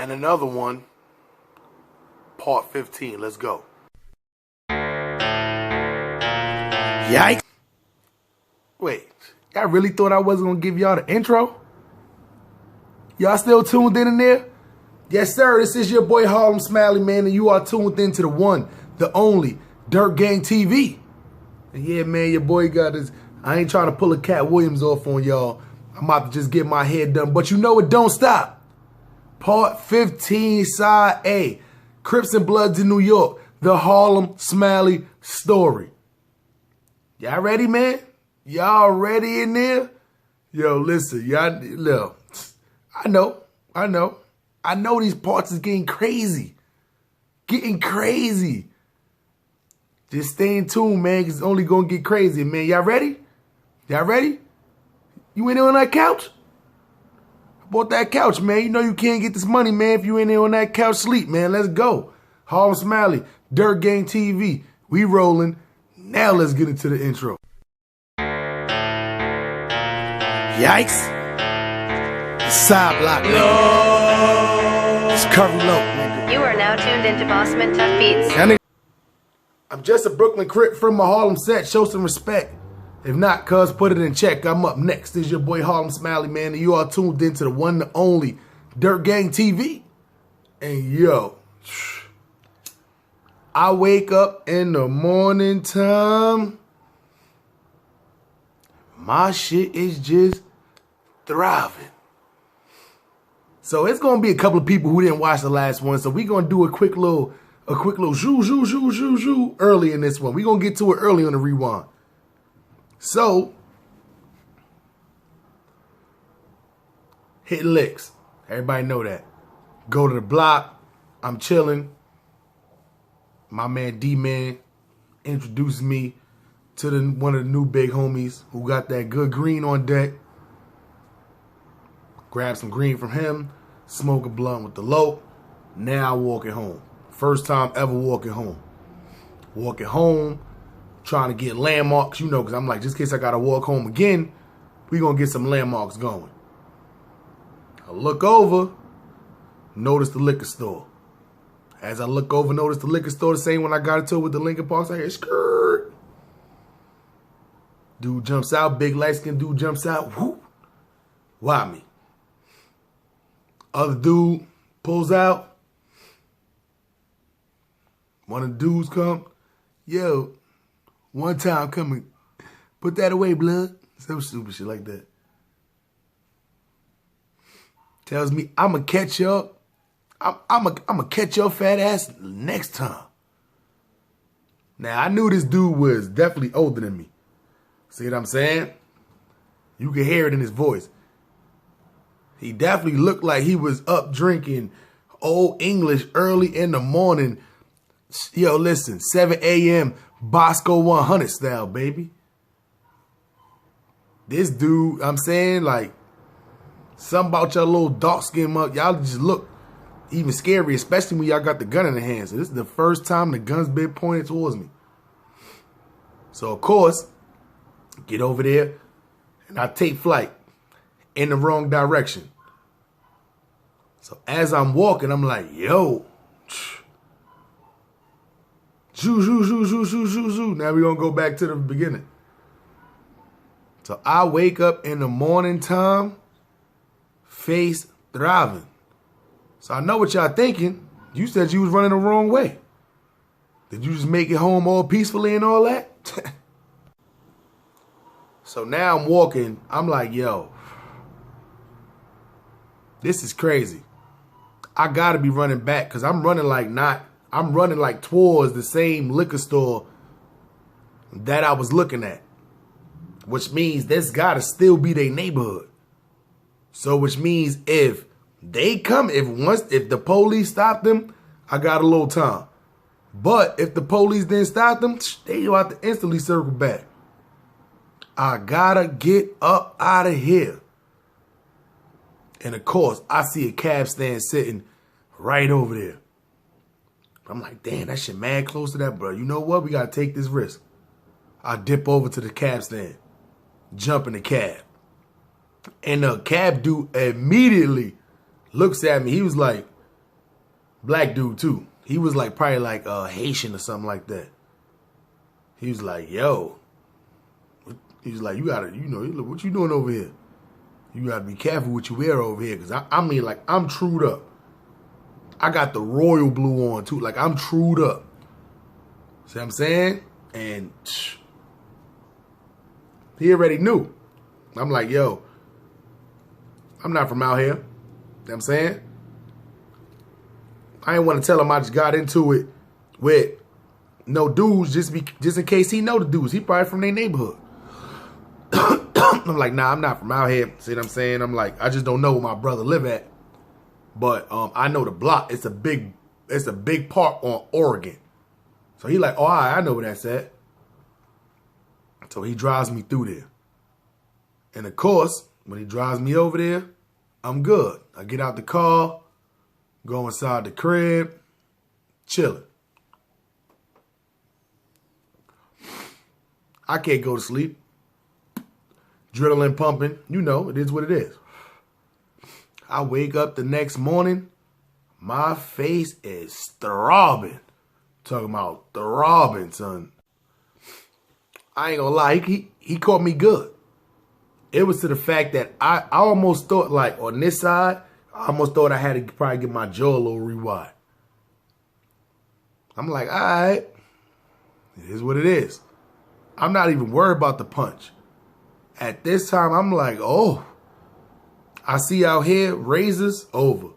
And another one, part 15. Let's go. Yikes. Wait, y'all really thought I wasn't going to give y'all the intro? Y'all still tuned in there? Yes, sir. This is your boy Harlem Smiley, man, and you are tuned into the one, the only, Dirt Gang TV. And yeah, man, your boy got this. I ain't trying to pull a Cat Williams off on y'all. I'm about to just get my head done. But you know it don't stop. Part 15, Side A. Crips and Bloods in New York. The Harlem Smiley story. Y'all ready, man? Y'all ready in there? Yo, listen, y'all, look. I know these parts is getting crazy. Getting crazy. Just stay in tune, man, because it's only going to get crazy, man. Y'all ready? Y'all ready? You in there on that couch? I bought that couch, man. You know you can't get this money, man, if you in there on that couch sleep, man. Let's go. Harlem Smiley, Dirt Gang TV. We rolling. Now let's get into the intro. Yikes. Side block, man. It's Curry Low, nigga. You are now tuned into Bossman Tough Beats. I'm just a Brooklyn Crip from my Harlem set. Show some respect. If not, cuz, put it in check. I'm up next. This is your boy Harlem Smiley, man. And you are tuned into the one and only Dirt Gang TV. And yo, I wake up in the morning time. My shit is just thriving. So it's gonna be a couple of people who didn't watch the last one. So we're gonna do a quick little zoo early in this one. We're gonna get to it early on the rewind. So hit licks. Everybody know that. Go to the block. I'm chilling. My man D-Man introduces me to one of the new big homies who got that good green on deck. Grab some green from him, smoke a blunt with the low. Now walking home. First time ever walking home. Walking home, trying to get landmarks, you know, because I'm like, just in case I got to walk home again, we going to get some landmarks going. I look over, notice the liquor store. As I look over, notice the liquor store, the same one I got into with the Lincoln Parks. I hear skirt. Dude jumps out, big light-skinned dude jumps out. Whoop. Why me? Other dude pulls out. One of the dudes come. Yo, one time coming. Put that away, blood. Some stupid shit like that. Tells me, I'ma catch up. I'ma catch your fat ass next time. Now, I knew this dude was definitely older than me. See what I'm saying? You can hear it in his voice. He definitely looked like he was up drinking Old English early in the morning. Yo, listen, 7 a.m. Bosco 100 style, baby. This dude, I'm saying, like, something about your little dark skin mug. Y'all just look even scary, especially when y'all got the gun in the hand. So this is the first time the gun's been pointed towards me. So, of course, get over there, and I take flight in the wrong direction. So as I'm walking, I'm like, yo. Zoo. Now we're going to go back to the beginning. So I wake up in the morning time, face thriving. So I know what y'all thinking. You said you was running the wrong way. Did you just make it home all peacefully and all that? So now I'm walking. I'm like, yo, this is crazy. I got to be running back because I'm running like towards the same liquor store that I was looking at, which means this got to still be their neighborhood. So which means if they come, if the police stop them, I got a little time. But if the police didn't stop them, they about to instantly circle back. I gotta get up out of here. And of course, I see a cab stand sitting right over there. I'm like, damn, that shit mad close to that, bro. You know what? We gotta take this risk. I dip over to the cab stand, jump in the cab. And the cab dude immediately looks at me. He was like, Black dude too. He was like probably like Haitian or something like that. He was like, yo. He was like, you gotta, what you doing over here? You gotta be careful what you wear over here. Cause I mean, like, I'm trued up. I got the royal blue on too. Like, I'm trued up. See what I'm saying? And he already knew. I'm like, yo, I'm not from out here. You know what I'm saying? I didn't want to tell him I just got into it with no dudes just in case he know the dudes. He probably from their neighborhood. I'm like, nah, I'm not from out here. See what I'm saying? I'm like, I just don't know where my brother live at. But I know the block. It's a big park on Oregon. So he like, oh, all right, I know where that's at. So he drives me through there. And of course, when he drives me over there, I'm good. I get out the car, go inside the crib, chilling. I can't go to sleep. Adrenaline pumping. You know, it is what it is. I wake up the next morning, my face is throbbing. Talking about throbbing, son. I ain't gonna lie, he caught me good. It was to the fact that I almost thought, like, on this side, I almost thought I had to probably get my jaw a little rewired. I'm like, all right, it is what it is. I'm not even worried about the punch. At this time, I'm like, oh, I see out here, razors, over.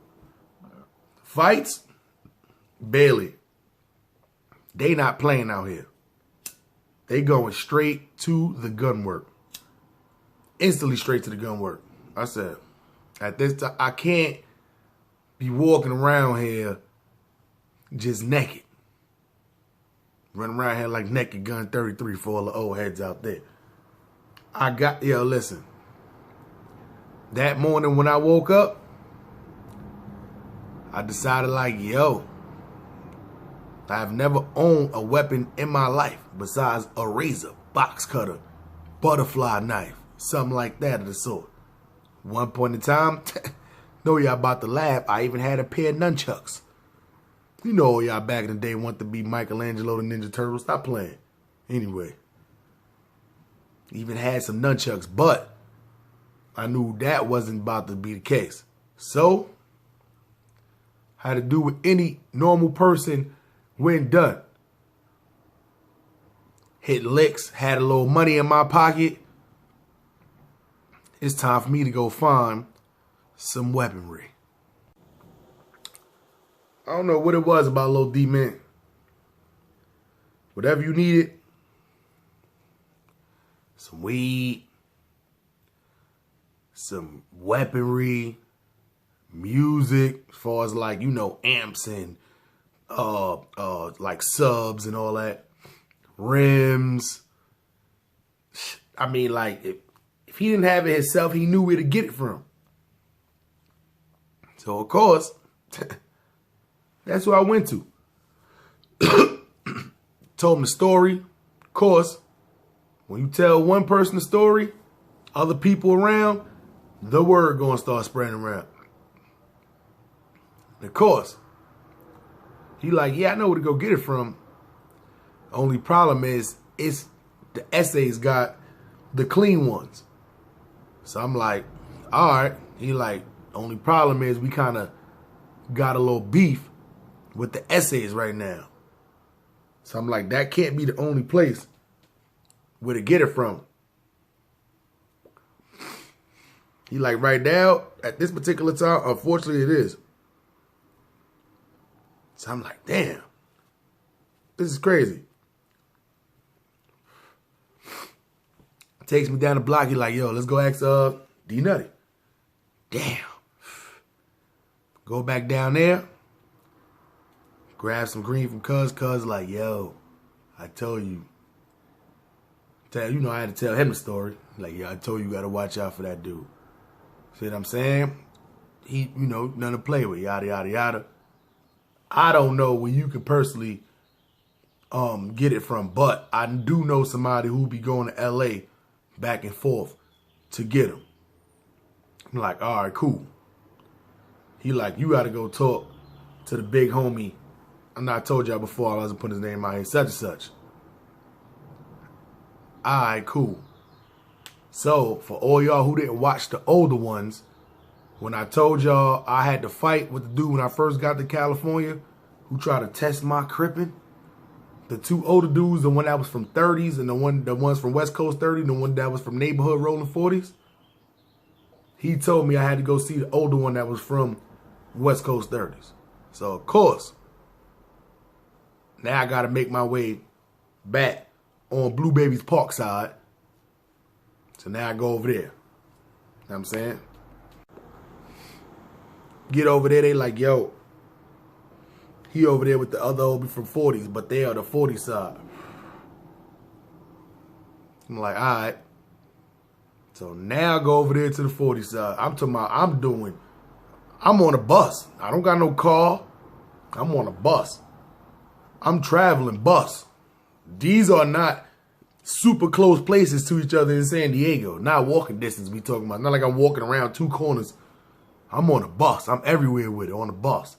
Fights, barely. They not playing out here. They going straight to the gun work. Instantly straight to the gun work. I said, at this time, I can't be walking around here just naked. Running around here like Naked Gun 33 for all the old heads out there. Listen. That morning when I woke up, I decided like, yo, I've never owned a weapon in my life besides a razor, box cutter, butterfly knife, something like that of the sort. One point in time, know y'all about to laugh, I even had a pair of nunchucks. You know y'all back in the day want to be Michelangelo the Ninja Turtle. Stop playing. Anyway. Even had some nunchucks, but I knew that wasn't about to be the case. So, I had to do what any normal person when done. Hit licks, had a little money in my pocket. It's time for me to go find some weaponry. I don't know what it was about Lil D-Man. Whatever you needed. Some weed. Some weaponry. Music. As far as like, amps and like subs and all that. Rims. I mean, like, if he didn't have it himself, he knew where to get it from. So, of course, that's who I went to. Told him the story. Of course, when you tell one person the story, other people around, the word gonna start spreading around. And of course, he like, yeah, I know where to go get it from. Only problem is, it's the essays got the clean ones. So I'm like, all right. He like, only problem is we kind of got a little beef with the essays right now. So I'm like, that can't be the only place where to get it from. He like, right now, at this particular time, unfortunately it is. So I'm like, damn, this is crazy. Takes me down the block. He like, yo, let's go ask D Nutty. Damn. Go back down there. Grab some green from Cuz. Cuz like, yo, I told you. I had to tell him the story. Like, yo, I told you gotta watch out for that dude. See what I'm saying? He, nothing to play with. Yada, yada, yada. I don't know where you can personally get it from, but I do know somebody who be going to LA back and forth to get him. I'm like, all right, cool. He like, you got to go talk to the big homie. I told y'all before, I wasn't putting his name out here, such and such. Alright, cool. So, for all y'all who didn't watch the older ones, when I told y'all I had to fight with the dude when I first got to California, who tried to test my crippin', the two older dudes, the one that was from 30s and the ones from West Coast 30, the one that was from neighborhood rolling 40s, he told me I had to go see the older one that was from West Coast 30s. So, of course, now I got to make my way back on Blue Baby's Park side. So now I go over there. You know what I'm saying? Get over there, they like, yo, he over there with the other homie from 40s, but they are the 40 side. I'm like, all right. So now I go over there to the 40 side. I'm talking about, I'm on a bus. I don't got no car. I'm on a bus. I'm traveling bus. These are not super close places to each other in San Diego. Not walking distance we talking about. Not like I'm walking around two corners. I'm on a bus. I'm everywhere with it on a bus.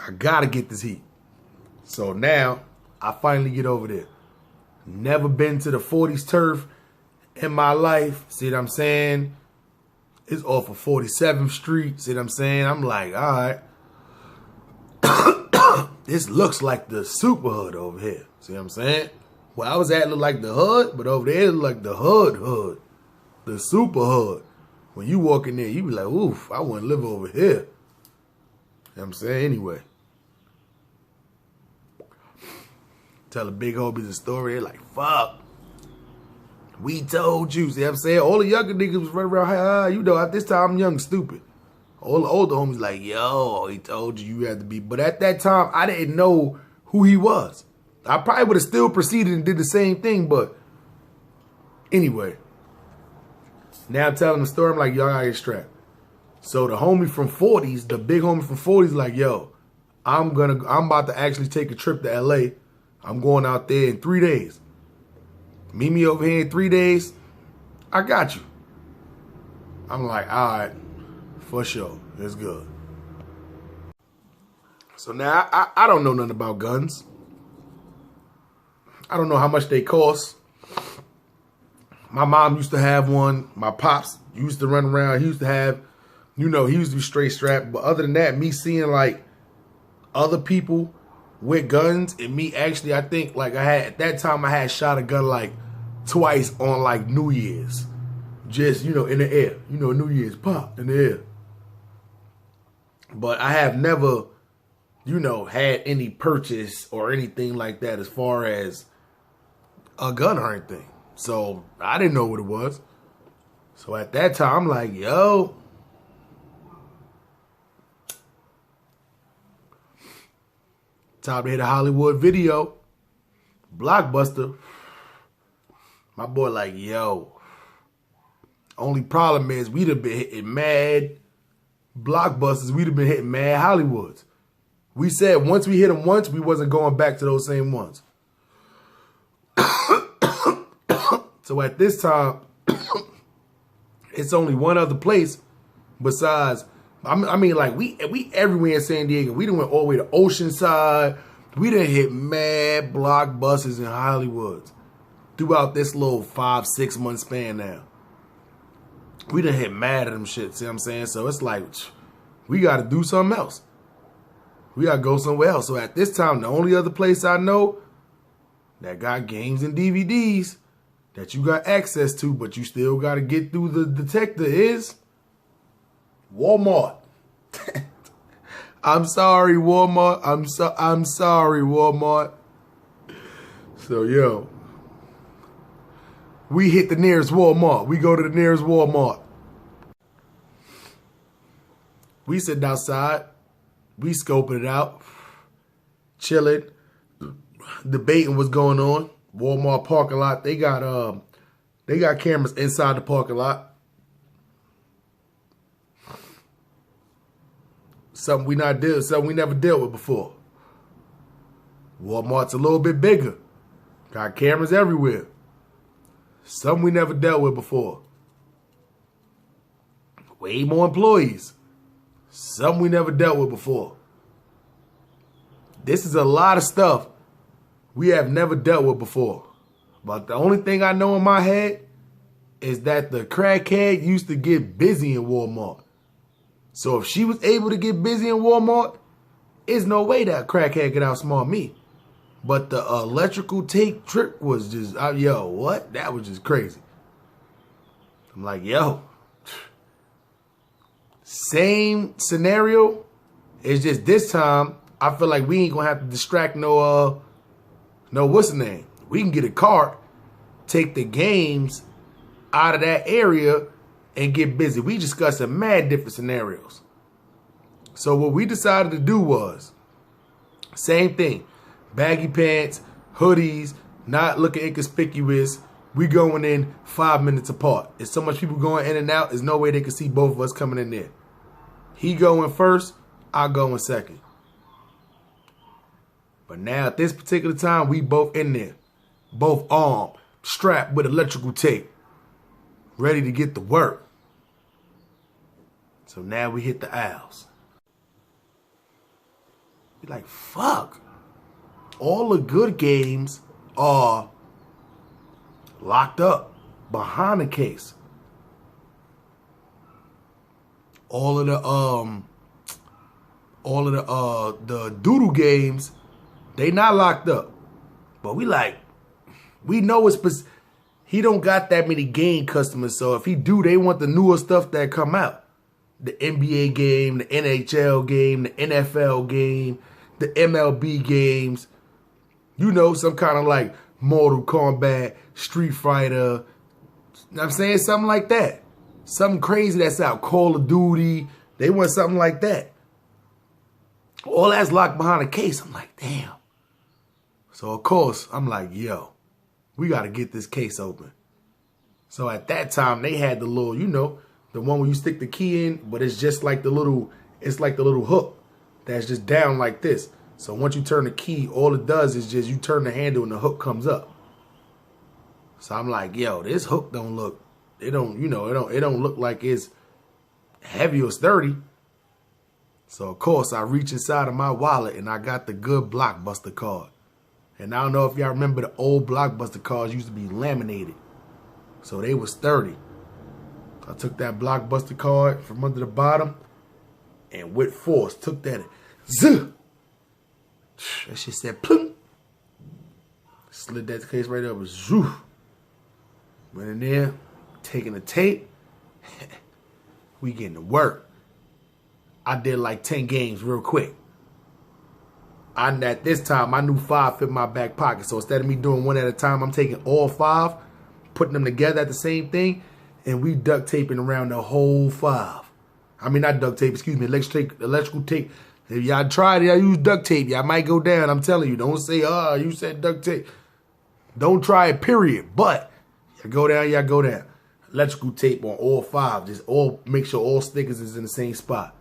I gotta get this heat. So now I finally get over there. Never been to the 40s turf in my life. See what I'm saying? It's off of 47th Street. See what I'm saying? I'm like, all right. This looks like the super hood over here. See what I'm saying? Where I was at looked like the hood, but over there it looked like the hood. The super hood. When you walk in there, you be like, oof, I want to live over here. You know what I'm saying? Anyway. Tell the big homies a story. They're like, fuck. We told you. See what I'm saying? All the younger niggas was running around, you know, at this time I'm young and stupid. All the older homies like, yo, he told you had to be. But at that time, I didn't know who he was. I probably would have still proceeded and did the same thing, but anyway. Now I'm telling the story, I'm like, y'all gotta get strapped. So the homie from 40s, the big homie from 40s like, yo, I'm about to actually take a trip to LA. I'm going out there in 3 days. Meet me over here in 3 days. I got you. I'm like, all right, for sure. It's good. So now I don't know nothing about guns. I don't know how much they cost. My mom used to have one. My pops used to run around. He used to have, you know, he used to be straight strapped. But other than that, me seeing like other people with guns and me actually, I think like at that time I had shot a gun like twice on like New Year's. Just, you know, in the air. You know, New Year's pop in the air. But I have never, you know, had any purchase or anything like that as far as a gun or anything. So I didn't know what it was. So at that time, I'm like, yo. Time to hit a Hollywood video. Blockbuster. My boy like, yo. Only problem is we'd have been hitting mad blockbusters. We'd have been hitting mad Hollywoods. We said once we hit them once, we wasn't going back to those same ones. So at this time, it's only one other place besides, I mean, like we everywhere in San Diego. We done went all the way to Oceanside. We done hit mad blockbusters in Hollywoods throughout this little 5-6 month span now. We done hit mad at them shit, see what I'm saying? So it's like, we got to do something else. We got to go somewhere else. So at this time, the only other place I know that got games and DVDs that you got access to, but you still got to get through the detector is Walmart. I'm sorry, Walmart. I'm sorry, Walmart. So, yo, we hit the nearest Walmart. We go to the nearest Walmart. We sitting outside. We scoping it out. Chilling. Debating what's going on. Walmart parking lot. They got cameras inside the parking lot. Something we never dealt with before. Walmart's a little bit bigger. Got cameras everywhere. Something we never dealt with before. Way more employees. Something we never dealt with before. This is a lot of stuff we have never dealt with before. But the only thing I know in my head is that the crackhead used to get busy in Walmart. So if she was able to get busy in Walmart, there's no way that crackhead could outsmart me. But the electrical tape trick was just, yo, what? That was just crazy. I'm like, yo. Same scenario. It's just this time, I feel like we ain't gonna have to distract no what's the name? We can get a cart, take the games out of that area and get busy. We discussing mad different scenarios. So what we decided to do was, same thing. Baggy pants, hoodies, not looking inconspicuous. We going in 5 minutes apart. There's so much people going in and out, there's no way they can see both of us coming in there. He going first, I go in second. But now at this particular time, we both in there. Both armed, strapped with electrical tape. Ready to get to work. So now we hit the aisles. Be like, fuck. All the good games are locked up behind the case. All of the doodle games, they not locked up. But we know it's, he don't got that many game customers, so if he do, they want the newer stuff that come out. The NBA game, the NHL game, the NFL game, the MLB games. You know, some kind of like Mortal Kombat, Street Fighter. You know what I'm saying? Something like that. Something crazy that's out. Call of Duty. They want something like that. All that's locked behind a case. I'm like, damn. So, of course, I'm like, yo, we got to get this case open. So, at that time, they had the little, you know, the one where you stick the key in, but it's just like the little, it's like the little hook that's just down like this. So, once you turn the key, all it does is just you turn the handle and the hook comes up. So, I'm like, yo, this hook don't look, it don't look like it's heavy or sturdy. So, of course, I reach inside of my wallet and I got the good Blockbuster card. And I don't know if y'all remember the old Blockbuster cards used to be laminated. So they was sturdy. I took that Blockbuster card from under the bottom and with force took that. Zuh! That shit said plum. Slid that case right up. Zoo. Went in there, taking the tape. We getting to work. I did like 10 games real quick. At this time, I knew 5 fit my back pocket. So instead of me doing one at a time, I'm taking all 5, putting them together at the same thing, and we duct taping around the whole 5. I mean, not duct tape, excuse me, electrical tape. If y'all tried it, y'all use duct tape, y'all might go down. I'm telling you, don't say, oh, you said duct tape. Don't try it, period. But y'all go down, y'all go down. Electrical tape on all 5. Just make sure all stickers is in the same spot.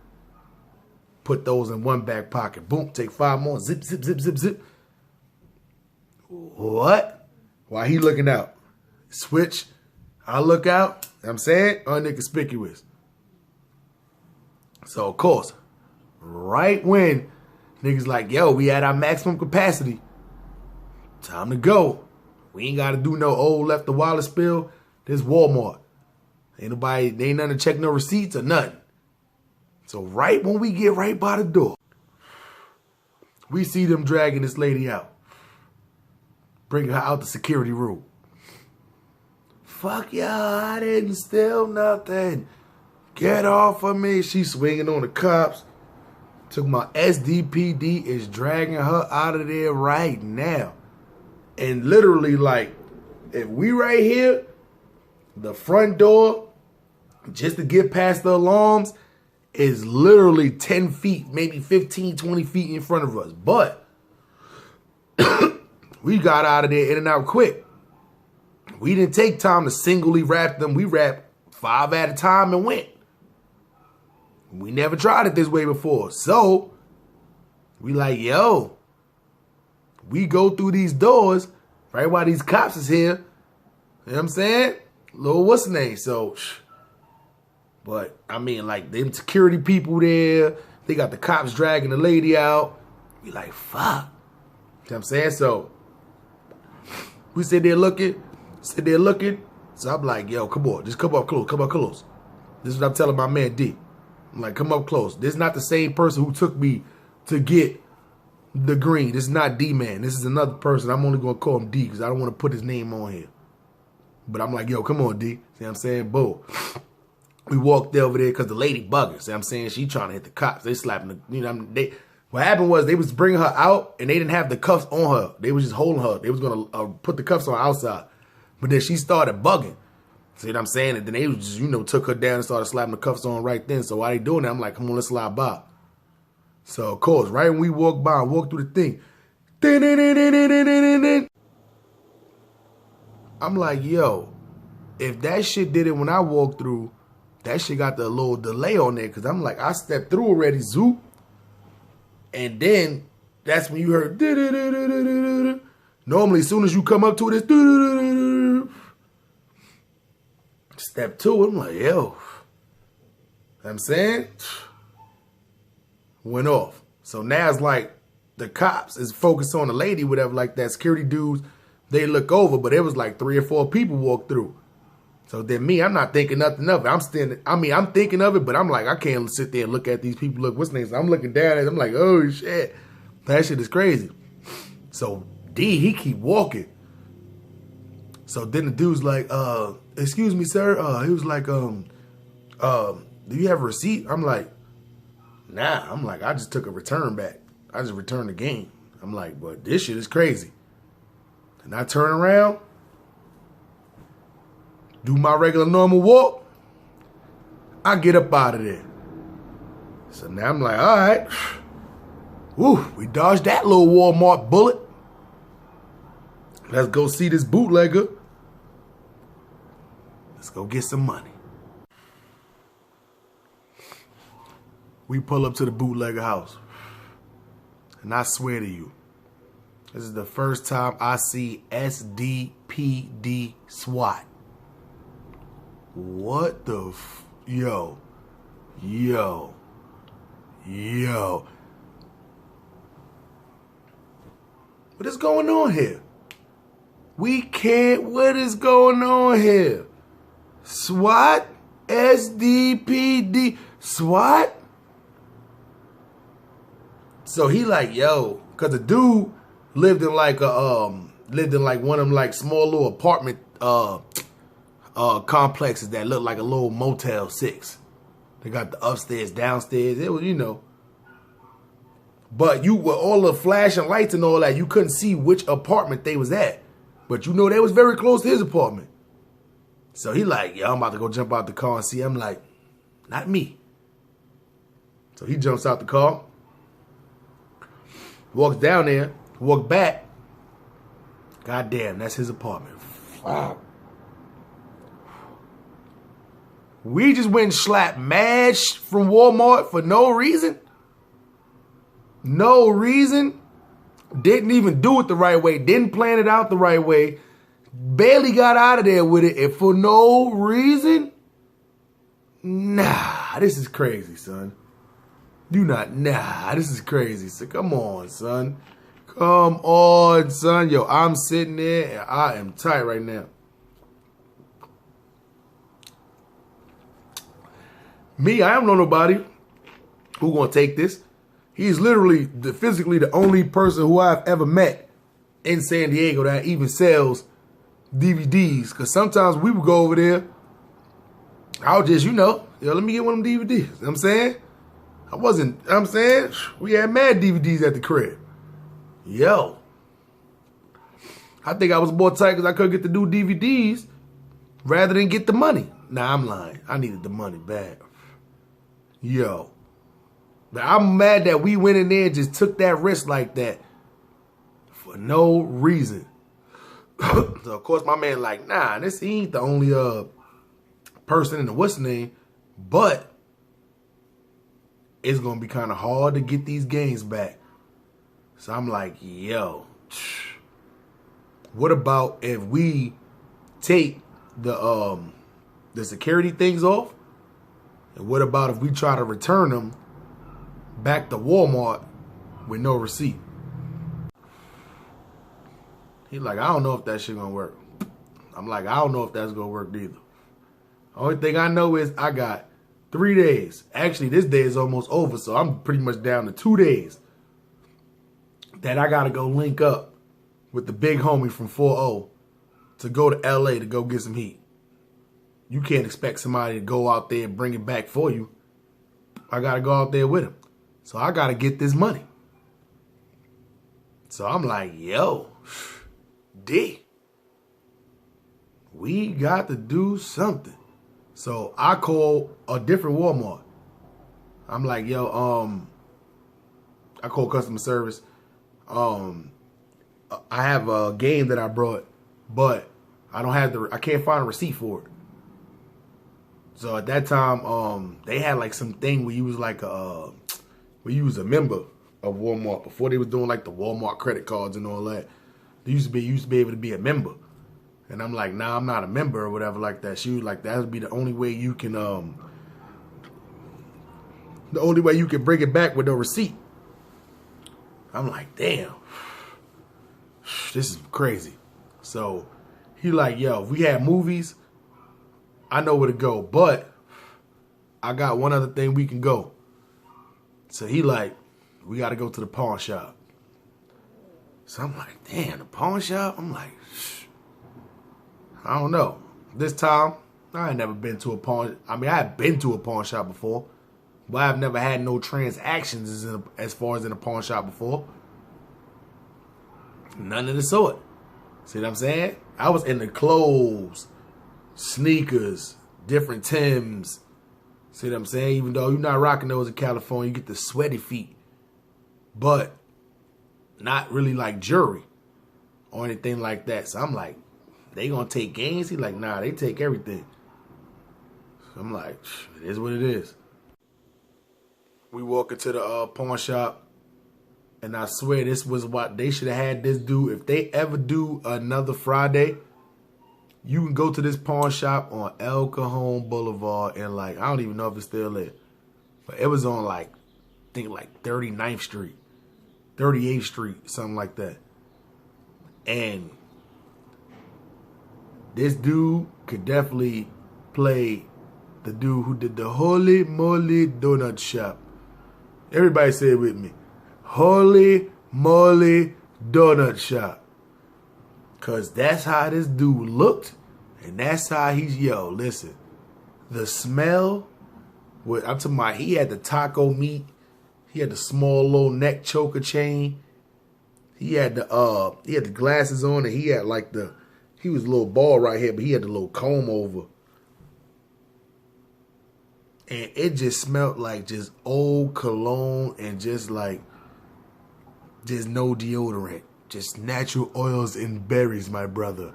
Put those in one back pocket. Boom, take 5 more. Zip, zip, zip, zip, zip. What? While he looking out. Switch. I look out. You know what I'm saying? Inconspicuous. So, of course, right when niggas like, yo, we at our maximum capacity. Time to go. We ain't got to do no old left the wallet spill. This Walmart. Ain't nothing to check no receipts or nothing. So right when we get right by the door, we see them dragging this lady out. Bringing her out the security room. Fuck y'all, I didn't steal nothing. Get off of me. She's swinging on the cops. Took my SDPD is dragging her out of there right now. And literally like, if we right here, the front door, just to get past the alarms, is literally 10 feet, maybe 15, 20 feet in front of us. But we got out of there in and out quick. We didn't take time to singly wrap them. We wrapped 5 at a time and went. We never tried it this way before. So we like, yo, we go through these doors right while these cops is here. You know what I'm saying? Little what's the name? So But, I mean, like, them security people there, they got the cops dragging the lady out. We like, fuck. You know what I'm saying? So, we sit there looking. So, I'm like, yo, come on. Just come up close. This is what I'm telling my man, D. I'm like, come up close. This is not the same person who took me to get the green. This is not D-Man. This is another person. I'm only going to call him D because I don't want to put his name on here. But I'm like, yo, come on, D. See what I'm saying? Boom. We walked over there because the lady bugging. See what I'm saying? She trying to hit the cops. They slapping the, you know, what happened was they was bringing her out and they didn't have the cuffs on her. They was just holding her. They was going to put the cuffs on her outside. But then she started bugging. See what I'm saying? And then they just, you know, took her down and started slapping the cuffs on right then. So while they doing that, I'm like, come on, let's slide by. So, of course, right when we walked by and walked through the thing, I'm like, yo, if that shit did it when I walked through, that shit got the little delay on there. Because I'm like, I stepped through already, zoop. And then that's when you heard, normally as soon as you come up to this, step two, I'm like, yo. You know what I'm saying? Went off. So now it's like the cops is focused on the lady, whatever, like that. Security dudes, they look over, but it was like 3 or 4 people walked through. So then me, I'm not thinking nothing of it. I'm thinking of it, but I'm like, I can't sit there and look at these people. Look, what's next? I'm looking down at it. I'm like, oh shit. That shit is crazy. So D, he keep walking. So then the dude's like, excuse me, sir. He was like, do you have a receipt? I'm like, nah. I'm like, I just took a return back. I just returned the game. I'm like, but this shit is crazy. And I turn around, do my regular normal walk. I get up out of there. So now I'm like, all right. Woo, we dodged that little Walmart bullet. Let's go see this bootlegger. Let's go get some money. We pull up to the bootlegger house. And I swear to you, this is the first time I see SDPD SWAT. What the yo. What is going on here? What is going on here? SWAT? SDPD SWAT? So he like, yo, cause the dude lived in like one of them like small little apartment complexes that looked like a little Motel 6. They got the upstairs, downstairs. It was, you know. But you with all the flashing lights and all that, you couldn't see which apartment they was at. But you know they was very close to his apartment. So he like, yo, I'm about to go jump out the car and see. I'm like, not me. So he jumps out the car, walks down there, walks back. Goddamn, that's his apartment. Wow. We just went and slapped MASH from Walmart for no reason. No reason. Didn't even do it the right way. Didn't plan it out the right way. Barely got out of there with it. And for no reason. Nah, this is crazy, son. This is crazy. So come on, son. Come on, son. Yo, I'm sitting there and I am tight right now. Me, I don't know nobody who gonna take this. He's literally physically the only person who I've ever met in San Diego that even sells DVDs. Because sometimes we would go over there. I'll just, you know, yo, let me get one of them DVDs. You know what I'm saying? I'm saying? We had mad DVDs at the crib. Yo. I think I was more tight because I couldn't get the new DVDs rather than get the money. Nah, I'm lying. I needed the money bad. Yo. But I'm mad that we went in there and just took that risk like that for no reason. So, of course, my man like, nah, he ain't the only person in the what's name, but it's going to be kind of hard to get these games back. So I'm like, yo, what about if we take the security things off And what about if we try to return them back to Walmart with no receipt? He's like, I don't know if that shit gonna work. I'm like, I don't know if that's gonna work either. Only thing I know is I got 3 days. Actually, this day is almost over, so I'm pretty much down to 2 days that I gotta go link up with the big homie from 4-0 to go to LA to go get some heat. You can't expect somebody to go out there and bring it back for you. I gotta go out there with him. So I gotta get this money. So I'm like, yo, D, we got to do something. So I call a different Walmart. I'm like, yo, I call customer service. I have a game that I brought, but I can't find a receipt for it. So at that time, they had like some thing where you was like a member of Walmart before they was doing like the Walmart credit cards and all that. You used to be able to be a member. And I'm like, nah, I'm not a member or whatever like that. She was like, that would be the only way you can bring it back with no receipt. I'm like, damn, this is crazy. So he like, yo, if we had movies, I know where to go, but I got one other thing we can go. So he like, we got to go to the pawn shop. So I'm like, damn, the pawn shop? I'm like, I don't know. This time, I had never been to a pawn. I mean, I had been to a pawn shop before, but I've never had no transactions as far as in a pawn shop before. None of the sort. See what I'm saying? I was in the clothes, sneakers, different Timbs. See what I'm saying? Even though you're not rocking those in California, you get the sweaty feet. But not really like jewelry or anything like that. So I'm like, they gonna take gains? He like, nah, they take everything. So I'm like, it is what it is. We walk into the pawn shop, and I swear this was what they should have had this do. If they ever do another Friday, you can go to this pawn shop on El Cajon Boulevard, and like, I don't even know if it's still there, but it was on like, I think like 39th Street, 38th Street, something like that. And this dude could definitely play the dude who did the Holy Moly Donut Shop. Everybody say it with me. Holy Moly Donut Shop. Because that's how this dude looked. And that's how he's, yo, listen. The smell, I'm talking about, he had the taco meat. He had the small little neck choker chain. He had the glasses on, and he had like he was a little bald right here, but he had the little comb over. And it just smelled like just old cologne and just like, just no deodorant. Just natural oils and berries, my brother.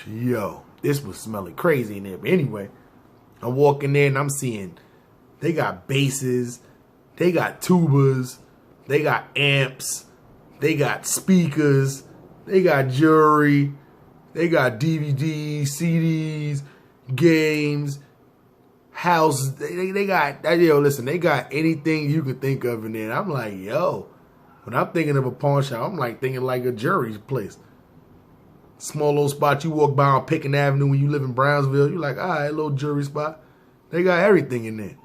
Yo, this was smelling crazy in there. But anyway, I'm walking in and I'm seeing they got basses, they got tubas, they got amps, they got speakers, they got jewelry, they got DVDs, CDs, games, houses. They got, yo, listen, they got anything you can think of in there. And I'm like, yo, when I'm thinking of a pawn shop, I'm like thinking like a jewelry place. Small little spot you walk by on Pickens Avenue when you live in Brownsville. You're like, all right, little jewelry spot. They got everything in there.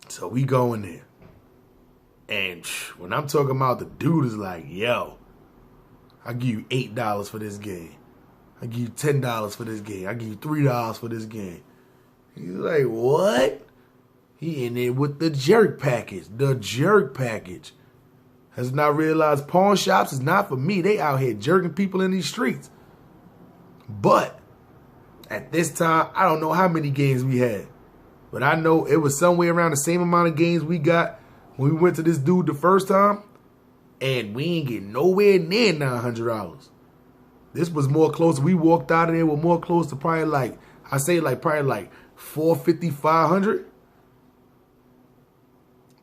So we go in there. And when I'm talking about, the dude is like, yo, I'll give you $8 for this game. I'll give you $10 for this game. I'll give you $3 for this game. He's like, what? He in there with the jerk package. The jerk package. Has not realized pawn shops is not for me. They out here jerking people in these streets. But at this time, I don't know how many games we had. But I know it was somewhere around the same amount of games we got when we went to this dude the first time. And we ain't getting nowhere near $900. This was more close. We walked out of there with more close to probably like, I say like probably like $450, $500.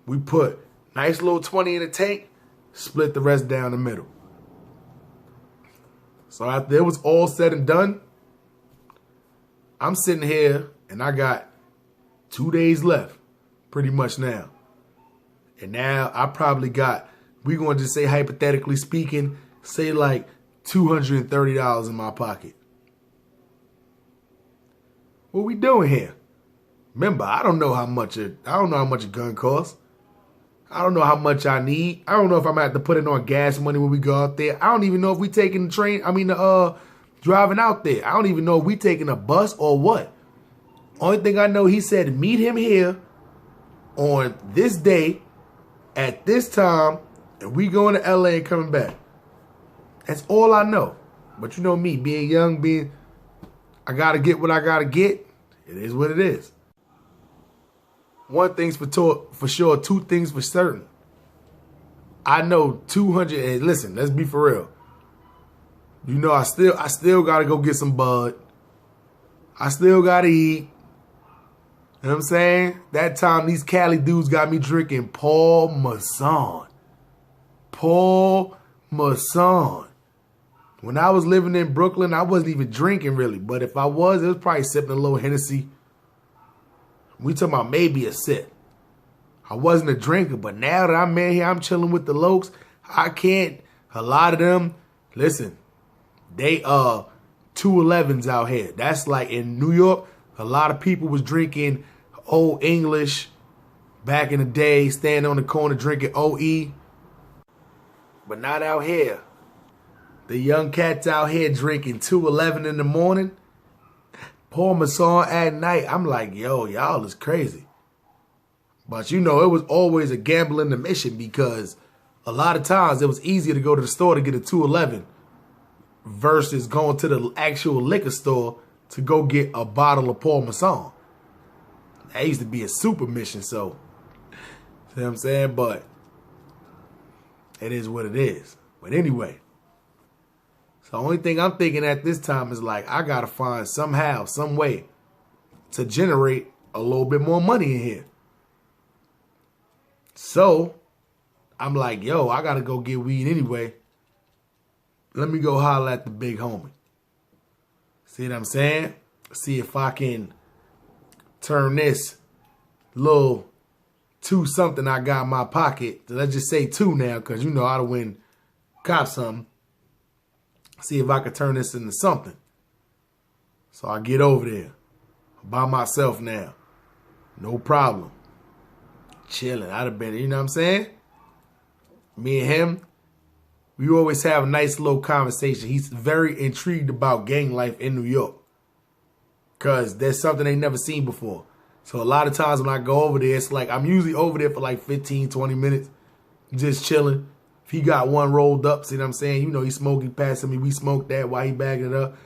We put nice little 20 in the tank. Split the rest down the middle. So after it was all said and done, I'm sitting here and I got 2 days left, pretty much now. And now I probably got, we're going to just say hypothetically speaking, say like $230 in my pocket. What we doing here? Remember, I don't know how much a gun costs. I don't know how much I need. I don't know if I'm going to have to put in on gas money when we go out there. I don't even know if we taking the train, driving out there. I don't even know if we taking a bus or what. Only thing I know, he said meet him here on this day at this time, and we going to LA and coming back. That's all I know. But you know me, being young, I got to get what I got to get. It is what it is. One thing's for sure, two things for certain. I know 200, and listen, let's be for real. You know, I still got to go get some bud. I still got to eat. You know what I'm saying? That time, these Cali dudes got me drinking Paul Masson. Paul Masson. When I was living in Brooklyn, I wasn't even drinking really. But if I was, it was probably sipping a little Hennessy. We talking about maybe a sip. I wasn't a drinker, but now that I'm in here, I'm chilling with the lokes. I can't. A lot of them, listen, they 211s out here. That's like in New York, a lot of people was drinking Old English back in the day, standing on the corner drinking OE. But not out here. The young cats out here drinking 211 in the morning. Paul Masson at night. I'm like, yo, y'all is crazy. But you know, it was always a gamble in the mission because a lot of times it was easier to go to the store to get a 211 versus going to the actual liquor store to go get a bottle of Paul Masson. That used to be a super mission, so, you know what I'm saying? But it is what it is. But anyway, so the only thing I'm thinking at this time is like, I got to find somehow, some way to generate a little bit more money in here. So I'm like, yo, I got to go get weed anyway. Let me go holler at the big homie. See what I'm saying? See if I can turn this little 2-something I got in my pocket. Let's just say 2 now, because you know I'd win cop something. See if I could turn this into something. So I get over there by myself now. No problem. Chilling. I'd have been, you know what I'm saying? Me and him, we always have a nice little conversation. He's very intrigued about gang life in New York because there's something they never seen before. So a lot of times when I go over there, it's like I'm usually over there for like 15, 20 minutes, just chilling. If he got one rolled up, see what I'm saying? You know, he's smoking past me. We smoked that while he bagging it up.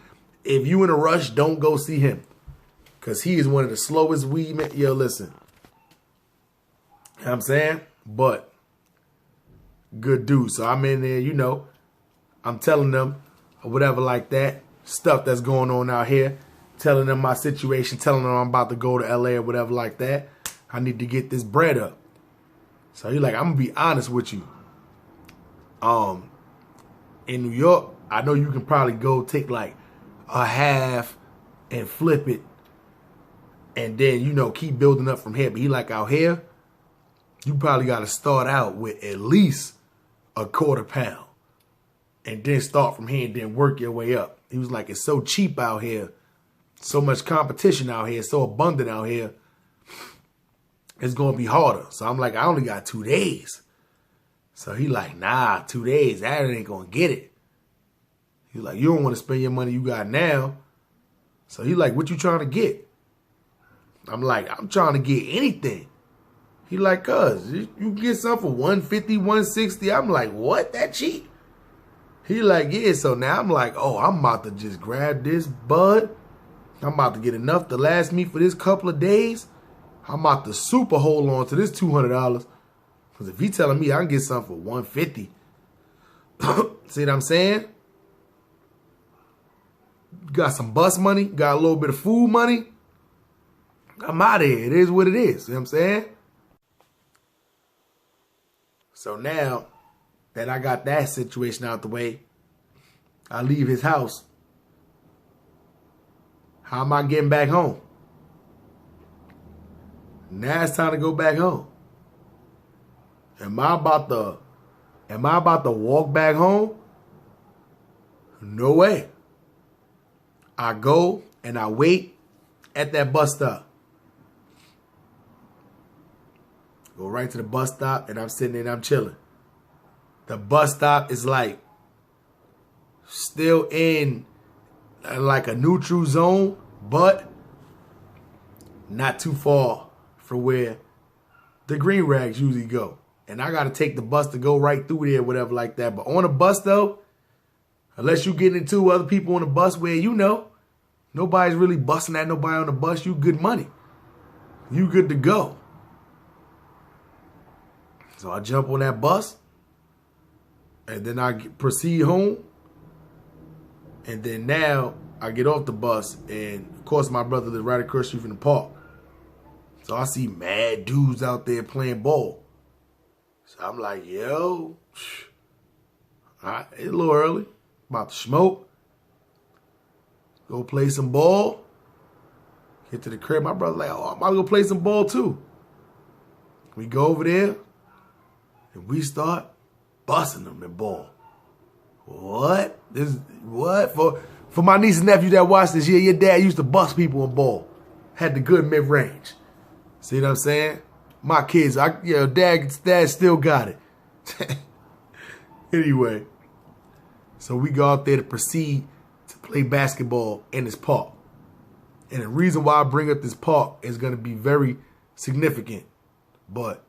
If you in a rush, don't go see him because he is one of the slowest weed men. Yo, listen. You know what I'm saying? But good dude. So I'm in there, you know, I'm telling them or whatever like that, stuff that's going on out here, telling them my situation, telling them I'm about to go to LA or whatever like that. I need to get this bread up. So he's like, I'm going to be honest with you. In New York, I know you can probably go take like a half and flip it and then, you know, keep building up from here. But he like out here, you probably got to start out with at least a quarter pound and then start from here and then work your way up. He was like, it's so cheap out here. So much competition out here. So abundant out here. It's going to be harder. So I'm like, I only got 2 days. So he like, nah, 2 days. That ain't going to get it. He's like, you don't want to spend your money you got now. So he like, what you trying to get? I'm like, I'm trying to get anything. He like, cuz, you can get something for $150, $160. I'm like, what? That cheap? He like, yeah. So now I'm like, oh, I'm about to just grab this bud. I'm about to get enough to last me for this couple of days. I'm about to super hold on to this $200. Because if he telling me I can get something for $150. See what I'm saying? Got some bus money. Got a little bit of food money. I'm out of here. It is what it is. See what I'm saying? So now that I got that situation out the way, I leave his house. How am I getting back home? Now it's time to go back home. Am I about to walk back home? No way. I go and I wait at that bus stop. Go right to the bus stop and I'm sitting there and I'm chilling. The bus stop is like still in like a neutral zone, but not too far from where the green rags usually go. And I got to take the bus to go right through there, whatever like that. But on a bus, though, unless you get into other people on the bus where, you know, nobody's really busting at nobody on the bus, you good money. You good to go. So I jump on that bus, and then I proceed home. And then now I get off the bus, and of course my brother lives right across the street from the park. So I see mad dudes out there playing ball. So I'm like, yo, all right, it's a little early. About to smoke. Go play some ball. Get to the crib. My brother's like, oh, I'm about to go play some ball too. We go over there, and we start busting them in ball. What? What? For my niece and nephew that watched this, yeah, your dad used to bust people in ball. Had the good mid-range. See what I'm saying? My kids, dad still got it. Anyway, so we go out there to proceed to play basketball in this park. And the reason why I bring up this park is going to be very significant. But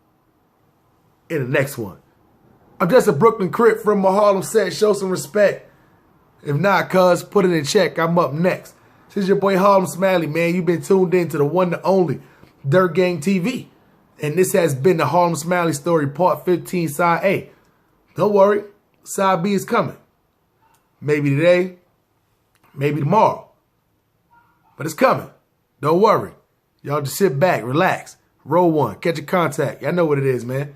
in the next one. I'm just a Brooklyn Crip from my Harlem set. Show some respect. If not, cuz, put it in check. I'm up next. This is your boy Harlem Smiley, man. You've been tuned in to the one and only Dirt Gang TV. And this has been the Harlem Smiley story, part 15, side A. Don't worry, side B is coming. Maybe today, maybe tomorrow. But it's coming. Don't worry. Y'all just sit back, relax, roll one, catch a contact. Y'all know what it is, man.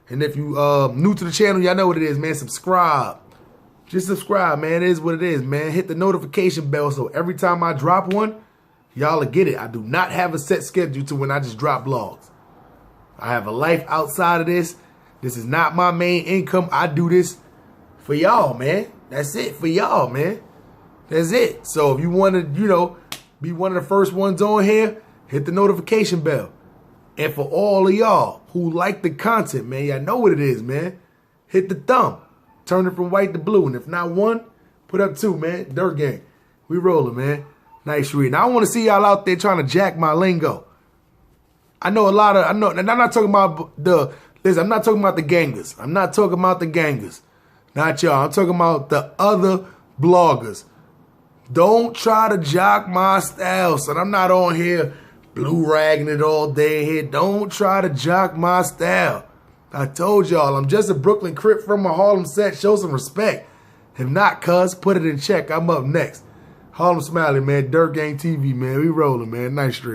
And if you new to the channel, y'all know what it is, man. Subscribe. Just subscribe, man. It is what it is, man. Hit the notification bell so every time I drop one, y'all will get it. I do not have a set schedule to when I just drop vlogs. I have a life outside of this. This is not my main income. I do this for y'all, man. That's it, for y'all, man. That's it. So if you want to, you know, be one of the first ones on here, hit the notification bell. And for all of y'all who like the content, man, y'all know what it is, man. Hit the thumb. Turn it from white to blue. And if not one, put up two, man. Dirt Gang. We rolling, man. Nice reading. Now, I want to see y'all out there trying to jack my lingo. And I'm not talking about I'm not talking about the gangers. I'm not talking about the gangers. Not y'all. I'm talking about the other bloggers. Don't try to jock my style, son. I'm not on here blue ragging it all day here. Don't try to jock my style. I told y'all, I'm just a Brooklyn Crip from my Harlem set. Show some respect. If not, cuz, put it in check. I'm up next. Harlem Smiley, man. Dirt Gang TV, man. We rolling, man. Nice street.